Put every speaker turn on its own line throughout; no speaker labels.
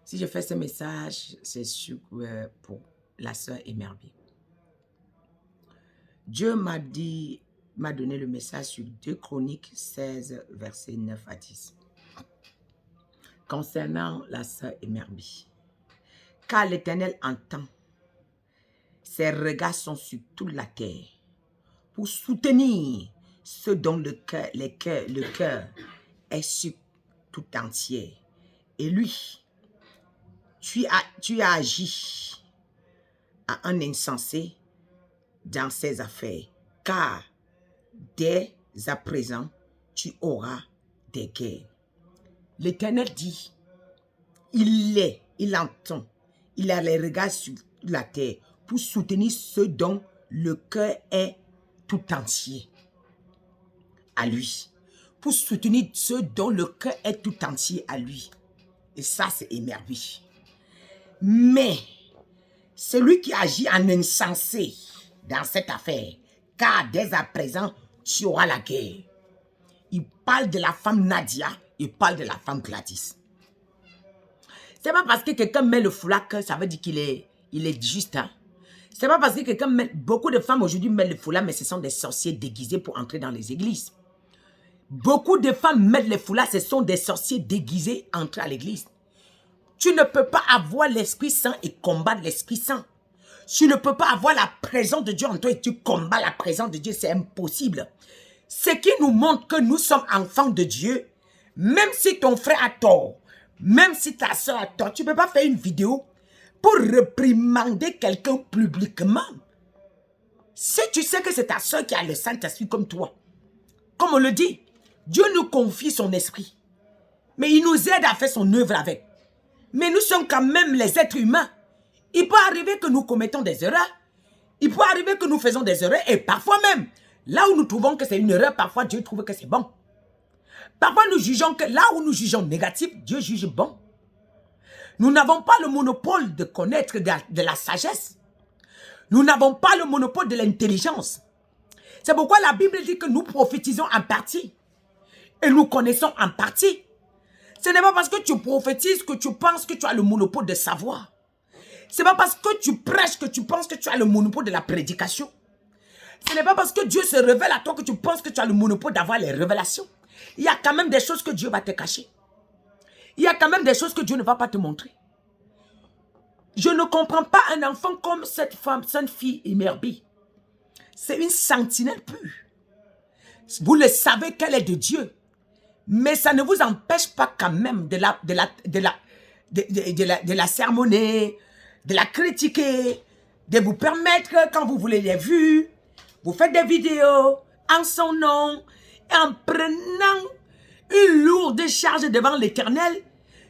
Si je fais ce message, c'est pour la sœur Emerbi. Dieu m'a donné le message sur 2 Chroniques 16, versets 9 à 10. Concernant la sœur Emerbi. Car l'Éternel entend, ses regards sont sur toute la terre pour soutenir ceux dont le cœur est sur tout entier. Et lui, tu as agi à un insensé dans ses affaires, car dès à présent, tu auras des guerres. L'Éternel dit, il entend, il a les regards sur la terre pour soutenir ceux dont le cœur est tout entier à lui. Pour soutenir ceux dont le cœur est tout entier à lui. Et ça, c'est Emerbi. Mais, celui qui agit en insensé dans cette affaire, car dès à présent, tu auras la guerre. Il parle de la femme Nadia, il parle de la femme Gladys. C'est pas parce que quelqu'un met le foulard que ça veut dire qu'il est juste. Hein? C'est pas parce que quelqu'un met... Beaucoup de femmes aujourd'hui mettent le foulard, mais ce sont des sorciers déguisés pour entrer dans les églises. Beaucoup de femmes mettent le foulard, ce sont des sorciers déguisés entrer à l'église. Tu ne peux pas avoir l'Esprit Saint et combattre l'Esprit Saint. Tu ne peux pas avoir la présence de Dieu en toi et tu combats la présence de Dieu, c'est impossible. Ce qui nous montre que nous sommes enfants de Dieu, même si ton frère a tort, même si ta soeur a tort, tu ne peux pas faire une vidéo pour réprimander quelqu'un publiquement. Si tu sais que c'est ta soeur qui a le Saint-Esprit comme toi, comme on le dit, Dieu nous confie son esprit, mais il nous aide à faire son œuvre avec. Mais nous sommes quand même les êtres humains. Il peut arriver que nous commettons des erreurs. Il peut arriver que nous faisons des erreurs. Et parfois même, là où nous trouvons que c'est une erreur, parfois Dieu trouve que c'est bon. Parfois nous jugeons que là où nous jugeons négatif, Dieu juge bon. Nous n'avons pas le monopole de connaître de la sagesse. Nous n'avons pas le monopole de l'intelligence. C'est pourquoi la Bible dit que nous prophétisons en partie. Et nous connaissons en partie. Ce n'est pas parce que tu prophétises que tu penses que tu as le monopole de savoir. Ce n'est pas parce que tu prêches que tu penses que tu as le monopole de la prédication. Ce n'est pas parce que Dieu se révèle à toi que tu penses que tu as le monopole d'avoir les révélations. Il y a quand même des choses que Dieu va te cacher. Il y a quand même des choses que Dieu ne va pas te montrer. Je ne comprends pas un enfant comme cette femme, cette fille Emerbi. C'est une sentinelle pure. Vous le savez qu'elle est de Dieu. Mais ça ne vous empêche pas quand même de la sermonner, de la critiquer, de vous permettre, quand vous voulez les vues, vous faites des vidéos en son nom, et en prenant une lourde charge devant l'Éternel.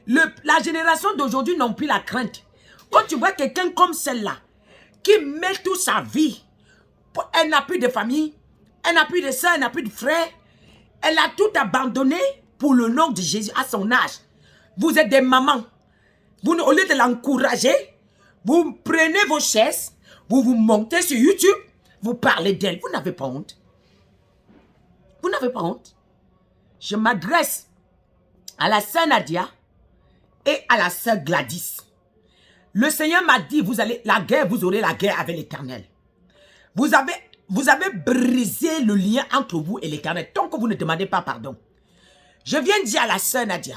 La génération d'aujourd'hui n'a plus la crainte. Quand tu vois quelqu'un comme celle-là, qui met toute sa vie, elle n'a plus de famille, elle n'a plus de soeur, elle n'a plus de frère, elle a tout abandonné pour le nom de Jésus à son âge. Vous êtes des mamans. Vous, au lieu de l'encourager, vous prenez vos chaises, vous vous montez sur YouTube, vous parlez d'elle. Vous n'avez pas honte. Vous n'avez pas honte. Je m'adresse à la sœur Nadia et à la sœur Gladys. Le Seigneur m'a dit, vous aurez la guerre avec l'Éternel. Vous avez brisé le lien entre vous et l'Éternel tant que vous ne demandez pas pardon. Je viens dire à la sœur Nadia,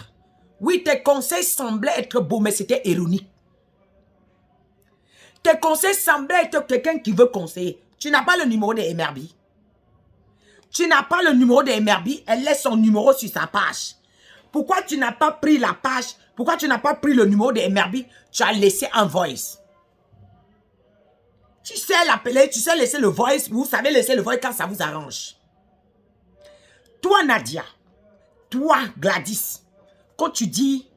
oui, tes conseils semblaient être beaux, mais c'était ironique. Tes conseils semblaient être quelqu'un qui veut conseiller. Tu n'as pas le numéro de Emerbi. Tu n'as pas le numéro de Emerbi, elle laisse son numéro sur sa page. Pourquoi tu n'as pas pris la page? Pourquoi tu n'as pas pris le numéro de Emerbi? Tu as laissé un voice. Tu sais l'appeler, tu sais laisser le voice, vous savez laisser le voice quand ça vous arrange. Toi, Nadia, toi, Gladys, quand tu dis,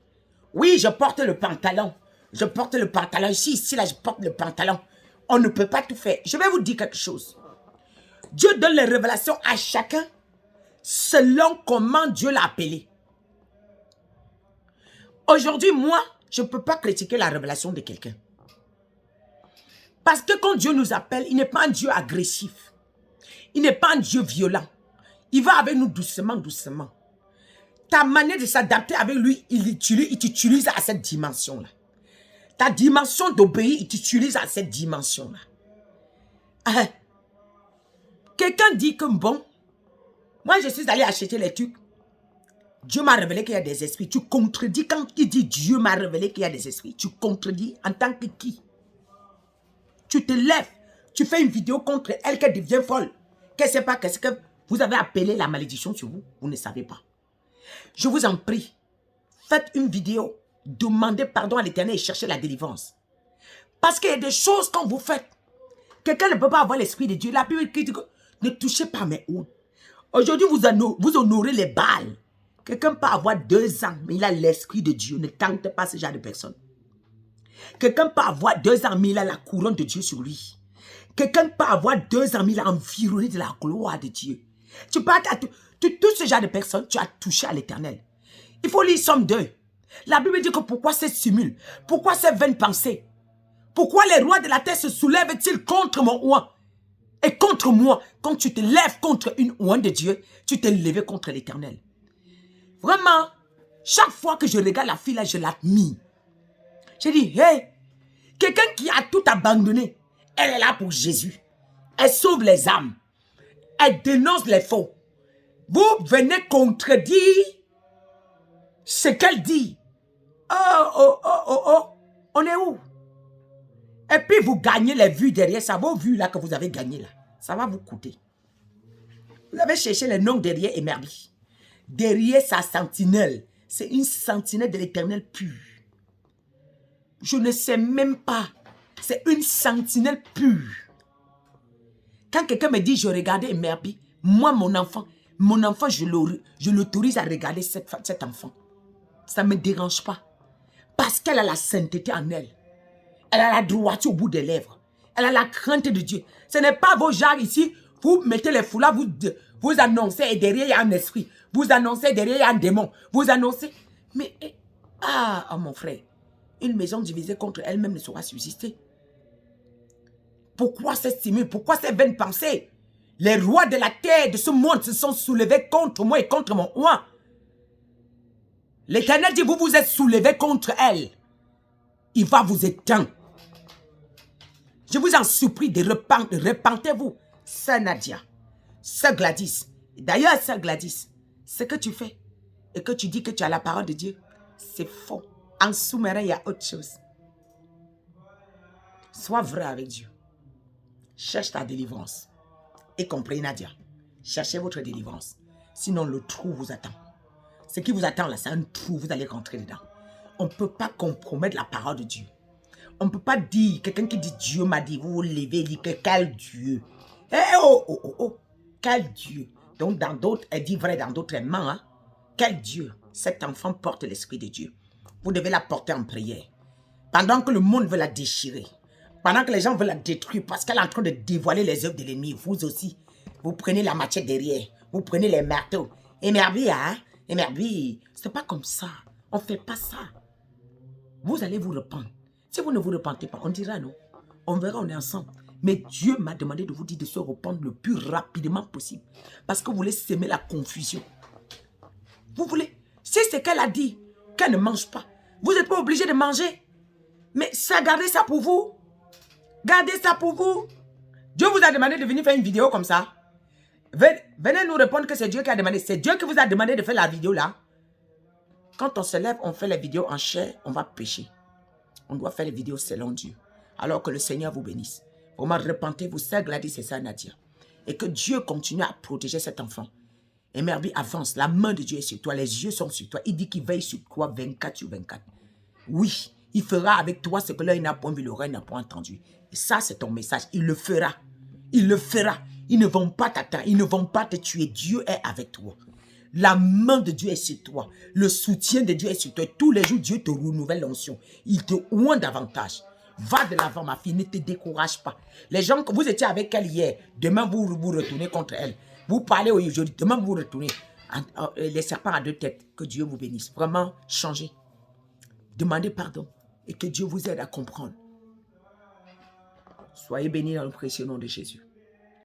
oui, je porte le pantalon, ici, là, je porte le pantalon, on ne peut pas tout faire. Je vais vous dire quelque chose. Dieu donne les révélations à chacun selon comment Dieu l'a appelé. Aujourd'hui, moi, je ne peux pas critiquer la révélation de quelqu'un. Parce que quand Dieu nous appelle, il n'est pas un Dieu agressif. Il n'est pas un Dieu violent. Il va avec nous doucement, doucement. ta manière de s'adapter avec lui, il t'utilise à cette dimension-là. Ta dimension d'obéir, il t'utilise à cette dimension-là. Quelqu'un dit que bon, moi je suis allé acheter les trucs. Dieu m'a révélé qu'il y a des esprits. Tu contredis quand il dit Dieu m'a révélé qu'il y a des esprits. Tu contredis en tant que qui? Tu te lèves, tu fais une vidéo contre elle, qu'elle devient folle. Qu'elle ne sait pas qu'est-ce que vous avez appelé la malédiction sur vous. Vous ne savez pas. Je vous en prie, faites une vidéo, demandez pardon à l'Éternel et cherchez la délivrance. Parce qu'il y a des choses quand vous faites, quelqu'un ne peut pas avoir l'esprit de Dieu. La Bible dit que ne touchez pas mes ondes. Aujourd'hui, vous honorez les Baals. Quelqu'un peut avoir 2 ans, mais il a l'esprit de Dieu. Ne tente pas ce genre de personne. Quelqu'un peut avoir 2 ans, mais il a la couronne de Dieu sur lui. Quelqu'un peut avoir 2 ans, mais il a environné de la gloire de Dieu. Tu touches ce genre de personne, tu as touché à l'Éternel. Il faut lire Somme 2. La Bible dit que pourquoi ces sumules, pourquoi ces vaines pensées, pourquoi les rois de la terre se soulèvent-ils contre mon oint et contre moi? Quand tu te lèves contre une oint de Dieu, tu t'es levé contre l'Éternel. Vraiment, chaque fois que je regarde la fille là, je l'admire. Je dis, hey, quelqu'un qui a tout abandonné, elle est là pour Jésus. Elle sauve les âmes. Elle dénonce les faux. Vous venez contredire ce qu'elle dit. Oh, on est où? Et puis vous gagnez les vues derrière ça. Vos vues là que vous avez gagnées là, ça va vous coûter. Vous avez cherché le nom derrière Emerbi. Derrière sa sentinelle, c'est une sentinelle de l'Éternel pure. Je ne sais même pas. C'est une sentinelle pure. Quand quelqu'un me dit, je regardais Emerbi, moi, mon enfant, je l'autorise à regarder cet enfant. Ça ne me dérange pas. Parce qu'elle a la sainteté en elle. Elle a la droiture au bout des lèvres. Elle a la crainte de Dieu. Ce n'est pas vos genres ici. Vous mettez les foulards, vous annoncez et derrière il y a un esprit. Vous annoncez derrière il y a un démon. Vous annoncez. Mais, mon frère, une maison divisée contre elle-même ne saura subsister. Pourquoi ces stimules? Pourquoi ces vaines pensées? Les rois de la terre de ce monde se sont soulevés contre moi et contre mon oint. L'Éternel dit, vous vous êtes soulevés contre elle. Il va vous éteindre. Je vous en supplie de repentez-vous. Sœur Nadia, Sœur Gladys. D'ailleurs, Sœur Gladys, ce que tu fais et que tu dis que tu as la parole de Dieu, c'est faux. En sous-marin, il y a autre chose. Sois vrai avec Dieu. Cherche ta délivrance. Et comprenez, Nadia, cherchez votre délivrance. Sinon, le trou vous attend. Ce qui vous attend là, c'est un trou, vous allez rentrer dedans. On ne peut pas compromettre la parole de Dieu. On ne peut pas dire, quelqu'un qui dit Dieu m'a dit, vous vous levez et dites que quel Dieu. Quel Dieu. Donc dans d'autres, elle dit vrai, dans d'autres elle ment. Hein? Quel Dieu. Cet enfant porte l'esprit de Dieu. Vous devez la porter en prière. Pendant que le monde veut la déchirer. Pendant que les gens veulent la détruire parce qu'elle est en train de dévoiler les œuvres de l'ennemi. Vous aussi, vous prenez la machette derrière. Vous prenez les marteaux. Emerbi, hein? Emerbi, c'est pas comme ça. On ne fait pas ça. Vous allez vous repentir. Si vous ne vous repentez pas, on dira non. On verra, on est ensemble. Mais Dieu m'a demandé de vous dire de se repentir le plus rapidement possible. Parce que vous voulez semer la confusion. Vous voulez. Si c'est qu'elle a dit, qu'elle ne mange pas, vous n'êtes pas obligé de manger. Mais ça, gardez ça pour vous. Gardez ça pour vous. Dieu vous a demandé de venir faire une vidéo comme ça. Venez nous répondre que c'est Dieu qui a demandé. C'est Dieu qui vous a demandé de faire la vidéo là. Quand on se lève, on fait les vidéos en chair, on va pécher. On doit faire les vidéos selon Dieu. Alors que le Seigneur vous bénisse. Vraiment, repentez-vous, Sœur Gladys et Sœur Nadia. Et que Dieu continue à protéger cet enfant. Et Merbi avance, la main de Dieu est sur toi, les yeux sont sur toi. Il dit qu'il veille sur toi 24 sur 24. Oui, il fera avec toi ce que l'œil n'a point vu, l'oreille n'a point entendu. Et ça, c'est ton message. Il le fera. Il le fera. Ils ne vont pas t'atteindre, ils ne vont pas te tuer. Dieu est avec toi. La main de Dieu est sur toi. Le soutien de Dieu est sur toi. Tous les jours, Dieu te renouvelle l'onction. Il te oint davantage. Va de l'avant, ma fille. Ne te décourage pas. Les gens que vous étiez avec elle hier, demain, vous retournez contre elle. Vous parlez aujourd'hui, demain, vous retournez. Les serpents à deux têtes. Que Dieu vous bénisse. Vraiment, changez. Demandez pardon. Et que Dieu vous aide à comprendre. Soyez bénis dans le précieux nom de Jésus.